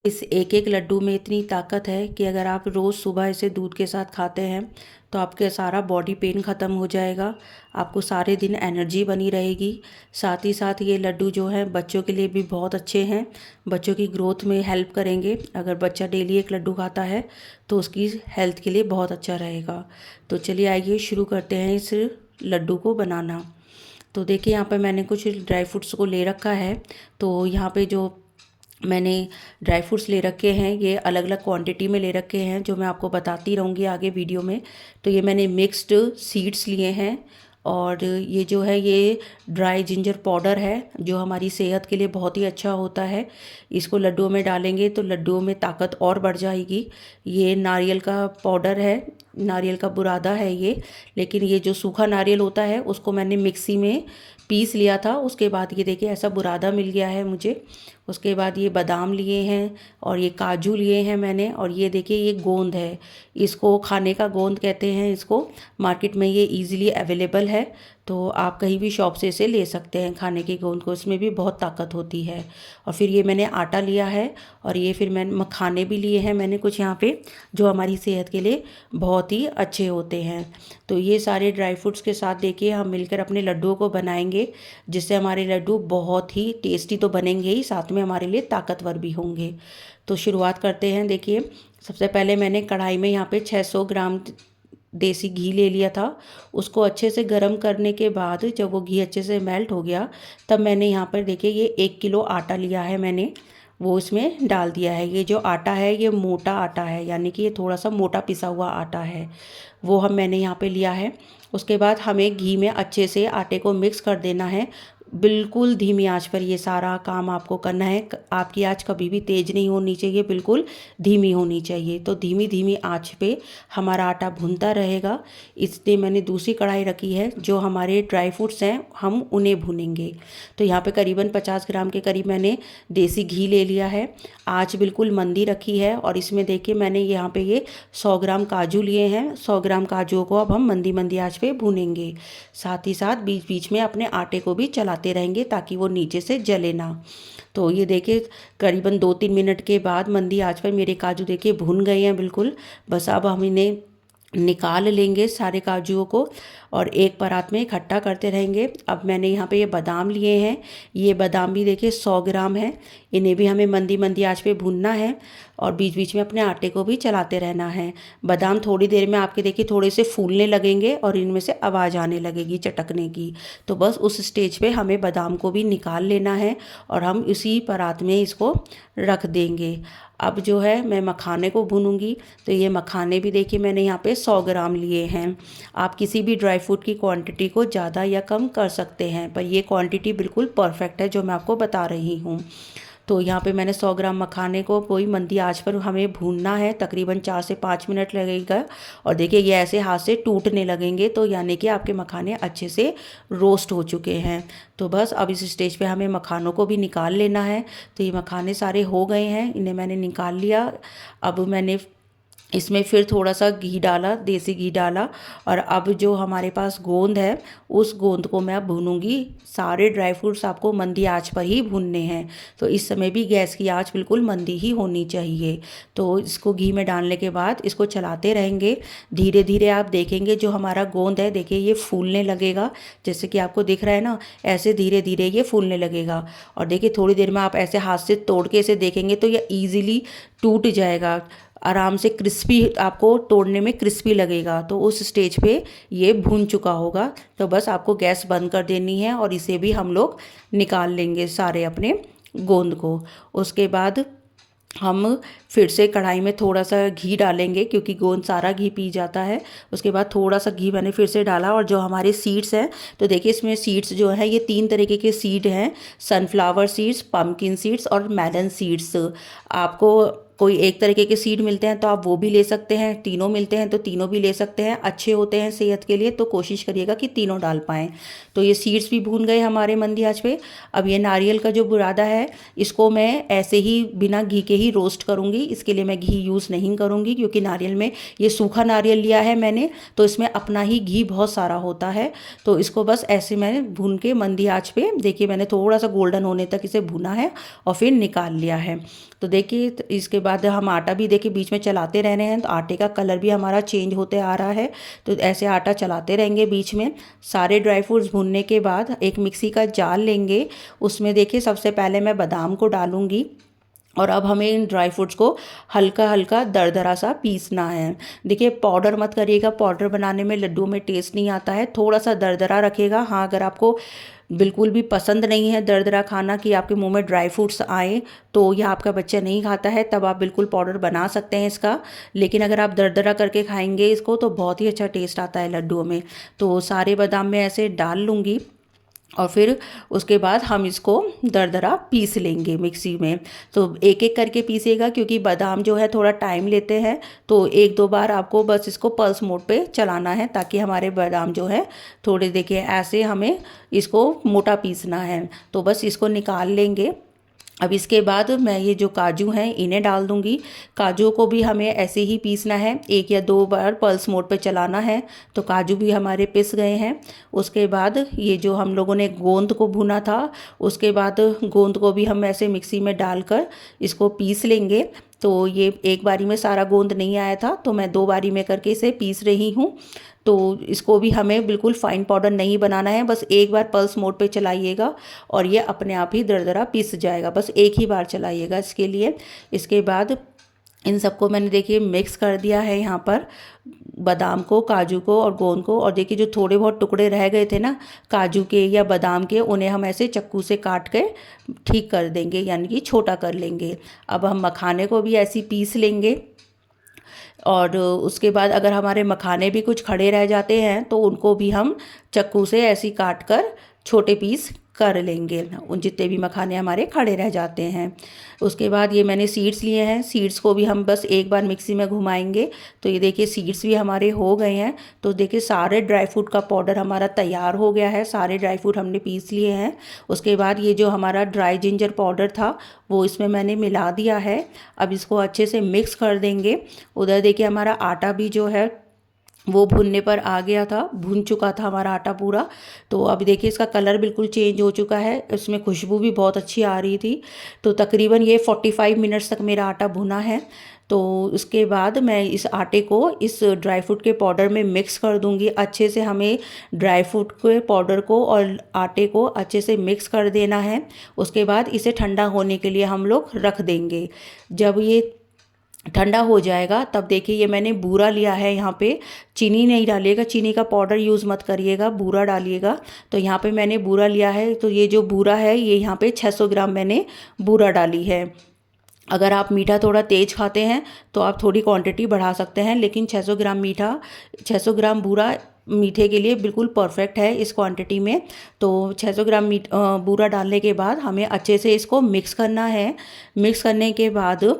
इस एक एक लड्डू में इतनी ताकत है कि अगर आप रोज़ सुबह इसे दूध के साथ खाते हैं तो आपके सारा बॉडी पेन ख़त्म हो जाएगा। आपको सारे दिन एनर्जी बनी रहेगी। साथ ही साथ ये लड्डू जो है बच्चों के लिए भी बहुत अच्छे हैं। बच्चों की ग्रोथ में हेल्प करेंगे। अगर बच्चा डेली एक लड्डू खाता है तो उसकी हेल्थ के लिए बहुत अच्छा रहेगा। तो चलिए आइए शुरू करते हैं इस लड्डू को बनाना। तो देखिए यहाँ पर मैंने कुछ ड्राई फ्रूट्स को ले रखा है। तो यहाँ पे जो मैंने ड्राई फ्रूट्स ले रखे हैं ये अलग अलग क्वांटिटी में ले रखे हैं, जो मैं आपको बताती रहूँगी आगे वीडियो में। तो ये मैंने मिक्स्ड सीड्स लिए हैं, और ये जो है ये ड्राई जिंजर पाउडर है जो हमारी सेहत के लिए बहुत ही अच्छा होता है। इसको लड्डुओं में डालेंगे तो लड्डुओं में ताकत और बढ़ जाएगी। ये नारियल का पाउडर है, नारियल का बुरादा है ये, लेकिन ये जो सूखा नारियल होता है उसको मैंने मिक्सी में पीस लिया था। उसके बाद ये देखिए ऐसा बुरादा मिल गया है मुझे। उसके बाद ये बादाम लिए हैं और ये काजू लिए हैं मैंने, और ये देखिए ये गोंद है, इसको खाने का गोंद कहते हैं इसको। मार्केट में ये इजीली अवेलेबल है, तो आप कहीं भी शॉप से इसे ले सकते हैं खाने के गोंद को। इसमें भी बहुत ताकत होती है। और फिर ये मैंने आटा लिया है, और ये फिर मैंने मखाने भी लिए हैं मैंने कुछ यहाँ पे, जो हमारी सेहत के लिए बहुत ही अच्छे होते हैं। तो ये सारे ड्राई फ्रूट्स के साथ देखिए हम मिलकर अपने लड्डुओं को बनाएंगे, जिससे हमारे लड्डू बहुत ही टेस्टी तो बनेंगे ही, साथ में हमारे लिए ताकतवर भी होंगे। तो शुरुआत करते हैं। देखिए सबसे पहले मैंने कढ़ाई में यहाँ पे 600 ग्राम देसी घी ले लिया था। उसको अच्छे से गर्म करने के बाद जब वो घी अच्छे से मेल्ट हो गया, तब मैंने यहाँ पर देखिए ये 1 किलो आटा लिया है मैंने, वो इसमें डाल दिया है। ये जो आटा है ये मोटा आटा है, यानी कि ये थोड़ा सा मोटा पिसा हुआ आटा है, वो मैंने यहाँ पे लिया है। उसके बाद हमें घी में अच्छे से आटे को मिक्स कर देना है। बिल्कुल धीमी आंच पर ये सारा काम आपको करना है। आपकी आंच कभी भी तेज़ नहीं होनी चाहिए, बिल्कुल धीमी होनी चाहिए। तो धीमी धीमी आंच पे हमारा आटा भुनता रहेगा। इसलिए मैंने दूसरी कढ़ाई रखी है, जो हमारे ड्राई फ्रूट्स हैं हम उन्हें भुनेंगे। तो यहाँ पे करीबन 50 ग्राम के करीब मैंने देसी घी ले लिया है। आंच बिल्कुल मंदी रखी है, और इसमें देखिए मैंने यहाँ पे ये 100 ग्राम काजू लिए हैं। 100 ग्राम काजू को अब हम मंदी मंदी आंच पे भूनेंगे। साथ ही साथ बीच बीच में अपने आटे को भी चलाते रहेंगे ताकि वो नीचे से जले ना। तो ये देखिए करीबन 2-3 मिनट के बाद मंदी आंच पर मेरे काजू देखिए भुन गए हैं बिल्कुल। बस अब हम इन्हें निकाल लेंगे सारे काजुओं को, और एक परात में इकट्ठा करते रहेंगे। अब मैंने यहाँ पे ये बादाम लिए हैं। ये बादाम भी देखिए 100 ग्राम है। इन्हें भी हमें मंदी मंदी आंच पे भूनना है, और बीच बीच में अपने आटे को भी चलाते रहना है। बादाम थोड़ी देर में आपके देखिए थोड़े से फूलने लगेंगे और इनमें से आवाज़ आने लगेगी चटकने की। तो बस उस स्टेज पे हमें बादाम को भी निकाल लेना है, और हम इसी परात में इसको रख देंगे। अब जो है मैं मखाने को भूनूंगी। तो ये मखाने भी देखिए मैंने यहाँ पे 100 ग्राम लिए हैं। आप किसी भी ड्राई फ्रूट की क्वांटिटी को ज़्यादा या कम कर सकते हैं, पर ये क्वांटिटी बिल्कुल परफेक्ट है जो मैं आपको बता रही हूँ। तो यहाँ पे मैंने 100 ग्राम मखाने को कोई मंदी आंच पर हमें भूनना है, तकरीबन 4 से 5 मिनट लगेगा। और देखिए ये ऐसे हाथ से टूटने लगेंगे, तो यानी कि आपके मखाने अच्छे से रोस्ट हो चुके हैं। तो बस अब इस स्टेज पे हमें मखानों को भी निकाल लेना है। तो ये मखाने सारे हो गए हैं, इन्हें मैंने निकाल लिया। अब मैंने इसमें फिर थोड़ा सा घी डाला, देसी घी डाला, और अब जो हमारे पास गोंद है उस गोंद को मैं भूनूंगी। सारे ड्राई फ्रूट्स आपको मंदी आंच पर ही भूनने हैं, तो इस समय भी गैस की आंच बिल्कुल मंदी ही होनी चाहिए। तो इसको घी में डालने के बाद इसको चलाते रहेंगे। धीरे धीरे आप देखेंगे जो हमारा गोंद है देखिए ये फूलने लगेगा, जैसे कि आपको दिख रहा है ना, ऐसे धीरे धीरे ये फूलने लगेगा। और देखिए थोड़ी देर में आप ऐसे हाथ से तोड़ के इसे देखेंगे तो ये ईजिली टूट जाएगा, आराम से क्रिस्पी, आपको तोड़ने में क्रिस्पी लगेगा। तो उस स्टेज पे ये भून चुका होगा। तो बस आपको गैस बंद कर देनी है, और इसे भी हम लोग निकाल लेंगे सारे अपने गोंद को। उसके बाद हम फिर से कढ़ाई में थोड़ा सा घी डालेंगे, क्योंकि गोंद सारा घी पी जाता है। उसके बाद थोड़ा सा घी मैंने फिर से डाला, और जो हमारे सीड्स हैं, तो देखिए इसमें सीड्स जो है ये 3 तरीके के सीड हैं, सनफ्लावर सीड्स, पम्पकिन सीड्स और मेलन सीड्स। आपको कोई एक तरीके के सीड मिलते हैं तो आप वो भी ले सकते हैं, तीनों मिलते हैं तो तीनों भी ले सकते हैं, अच्छे होते हैं सेहत के लिए, तो कोशिश करिएगा कि तीनों डाल पाएँ। तो ये सीड्स भी भून गए हमारे मंदी आंच पे। अब ये नारियल का जो बुरादा है इसको मैं ऐसे ही बिना घी के ही रोस्ट करूँगी, इसके लिए मैं घी यूज़ नहीं करूँगी, क्योंकि नारियल में ये सूखा नारियल लिया है मैंने, तो इसमें अपना ही घी बहुत सारा होता है। तो इसको बस ऐसे मैंने भून के मंदी आंच पे, देखिए मैंने थोड़ा सा गोल्डन होने तक इसे भुना है और फिर निकाल लिया है। तो देखिए इसके बाद हम आटा भी देखिए बीच में चलाते रह रहे हैं, तो आटे का कलर भी हमारा चेंज होते आ रहा है। तो ऐसे आटा चलाते रहेंगे बीच में। सारे ड्राई फ्रूट्स भूनने के बाद एक मिक्सी का जार लेंगे, उसमें देखिए सबसे पहले मैं बादाम को डालूंगी, और अब हमें इन ड्राई फ्रूट्स को हल्का हल्का दरदरा सा पीसना है। देखिए पाउडर मत करिएगा, पाउडर बनाने में लड्डू में टेस्ट नहीं आता है, थोड़ा सा दरदरा रखिएगा। हाँ, अगर आपको बिल्कुल भी पसंद नहीं है दरदरा खाना कि आपके मुंह में ड्राई फ्रूट्स आए, तो या आपका बच्चा नहीं खाता है, तब आप बिल्कुल पाउडर बना सकते हैं इसका। लेकिन अगर आप दरदरा करके खाएंगे इसको तो बहुत ही अच्छा टेस्ट आता है लड्डुओं में। तो सारे बादाम मैं ऐसे डाल लूँगी और फिर उसके बाद हम इसको दरदरा पीस लेंगे मिक्सी में। तो एक एक करके पीसेगा, क्योंकि बादाम जो है थोड़ा टाइम लेते हैं, तो एक दो बार आपको बस इसको पल्स मोड पे चलाना है, ताकि हमारे बादाम जो है थोड़े, देखिए ऐसे हमें इसको मोटा पीसना है। तो बस इसको निकाल लेंगे। अब इसके बाद मैं ये जो काजू हैं इन्हें डाल दूंगी। काजू को भी हमें ऐसे ही पीसना है, एक या दो बार पल्स मोड पे चलाना है। तो काजू भी हमारे पिस गए हैं। उसके बाद ये जो हम लोगों ने गोंद को भुना था, उसके बाद गोंद को भी हम ऐसे मिक्सी में डालकर इसको पीस लेंगे। तो ये एक बारी में सारा गोंद नहीं आया था, तो मैं दो बारी में करके इसे पीस रही हूँ। तो इसको भी हमें बिल्कुल फाइन पाउडर नहीं बनाना है, बस एक बार पल्स मोड पे चलाइएगा और ये अपने आप ही दरदरा पीस जाएगा। बस एक ही बार चलाइएगा इसके लिए। इसके बाद इन सबको मैंने देखिए मिक्स कर दिया है यहाँ पर, बादाम को, काजू को और गोंद को। और देखिए जो थोड़े बहुत टुकड़े रह गए थे ना काजू के या बादाम के, उन्हें हम ऐसे चक्कू से काट के ठीक कर देंगे, यानी कि छोटा कर लेंगे। अब हम मखाने को भी ऐसे पीस लेंगे। और उसके बाद अगर हमारे मखाने भी कुछ खड़े रह जाते हैं तो उनको भी हम चक्कू से ऐसे काट कर छोटे पीस कर लेंगे, उन जितने भी मखाने हमारे खड़े रह जाते हैं। उसके बाद ये मैंने सीड्स लिए हैं, सीड्स को भी हम बस एक बार मिक्सी में घुमाएंगे। तो ये देखिए सीड्स भी हमारे हो गए हैं। तो देखिए सारे ड्राई फ्रूट का पाउडर हमारा तैयार हो गया है, सारे ड्राई फ्रूट हमने पीस लिए हैं। उसके बाद ये जो हमारा ड्राई जिंजर पाउडर था वो इसमें मैंने मिला दिया है। अब इसको अच्छे से मिक्स कर देंगे। उधर देखिए हमारा आटा भी जो है वो भुनने पर आ गया था, भुन चुका था हमारा आटा पूरा। तो अब देखिए इसका कलर बिल्कुल चेंज हो चुका है, इसमें खुशबू भी बहुत अच्छी आ रही थी। तो तकरीबन ये 45 मिनट्स तक मेरा आटा भुना है। तो उसके बाद मैं इस आटे को इस ड्राई फ्रूट के पाउडर में मिक्स कर दूंगी। अच्छे से हमें ड्राई फ्रूट के पाउडर को और आटे को अच्छे से मिक्स कर देना है। उसके बाद इसे ठंडा होने के लिए हम लोग रख देंगे। जब ये ठंडा हो जाएगा तब देखिए ये मैंने बूरा लिया है, यहाँ पे चीनी नहीं डालिएगा, चीनी का पाउडर यूज़ मत करिएगा, बूरा डालिएगा। तो यहाँ पे मैंने बूरा लिया है। तो ये जो बूरा है ये यहाँ पे 600 ग्राम मैंने बूरा डाली है। अगर आप मीठा थोड़ा तेज खाते हैं तो आप थोड़ी क्वांटिटी बढ़ा सकते हैं, लेकिन 600 ग्राम मीठा, 600 ग्राम बूरा मीठे के लिए बिल्कुल परफेक्ट है इस क्वांटिटी में। तो 600 ग्राम बूरा डालने के बाद हमें अच्छे से इसको मिक्स करना है। मिक्स करने के बाद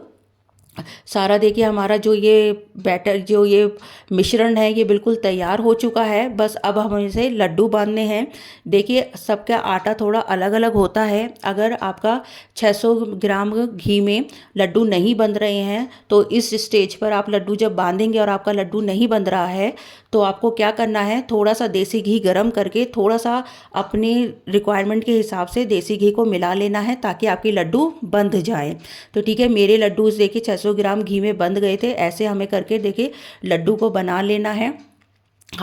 सारा देखिए हमारा जो ये बैटर, जो ये मिश्रण है ये बिल्कुल तैयार हो चुका है। बस अब हमें इसे लड्डू बांधने हैं। देखिए सबका आटा थोड़ा अलग अलग होता है। अगर आपका 600 ग्राम घी में लड्डू नहीं बंध रहे हैं तो इस स्टेज पर आप लड्डू जब बांधेंगे और आपका लड्डू नहीं बंध रहा है तो आपको क्या करना है, थोड़ा सा देसी घी गरम करके थोड़ा सा अपनी रिक्वायरमेंट के हिसाब से देसी घी को मिला लेना है, ताकि आपके लड्डू बंध जाए। तो ठीक है, मेरे लड्डू देखिए 600 ग्राम घी में बंध गए थे। ऐसे हमें करके देखिए लड्डू को बना लेना है।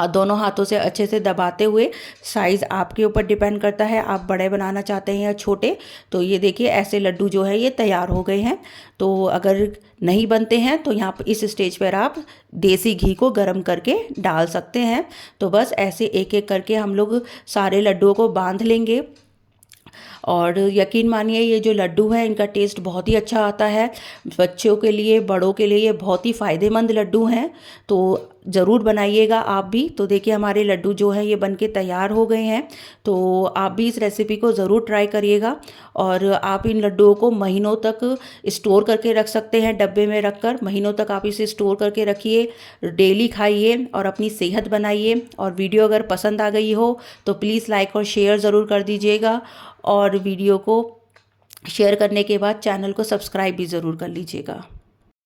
दोनों हाथों से अच्छे से दबाते हुए। साइज़ आपके ऊपर डिपेंड करता है, आप बड़े बनाना चाहते हैं या छोटे। तो ये देखिए ऐसे लड्डू जो है ये तैयार हो गए हैं। तो अगर नहीं बनते हैं तो यहाँ पर इस स्टेज पर आप देसी घी को गर्म करके डाल सकते हैं। तो बस ऐसे एक एक करके हम लोग सारे लड्डुओं को बांध लेंगे। और यकीन मानिए ये जो लड्डू है इनका टेस्ट बहुत ही अच्छा आता है। बच्चों के लिए, बड़ों के लिए ये बहुत ही फ़ायदेमंद लड्डू हैं। तो ज़रूर बनाइएगा आप भी। तो देखिए हमारे लड्डू जो हैं ये बनके तैयार हो गए हैं। तो आप भी इस रेसिपी को ज़रूर ट्राई करिएगा और आप इन लड्डुओं को महीनों तक स्टोर करके रख सकते हैं। डब्बे में रखकर महीनों तक आप इसे स्टोर करके रखिए, डेली खाइए और अपनी सेहत बनाइए। और वीडियो अगर पसंद आ गई हो तो प्लीज़ लाइक और शेयर ज़रूर कर दीजिएगा और वीडियो को शेयर करने के बाद चैनल को सब्सक्राइब भी ज़रूर कर लीजिएगा।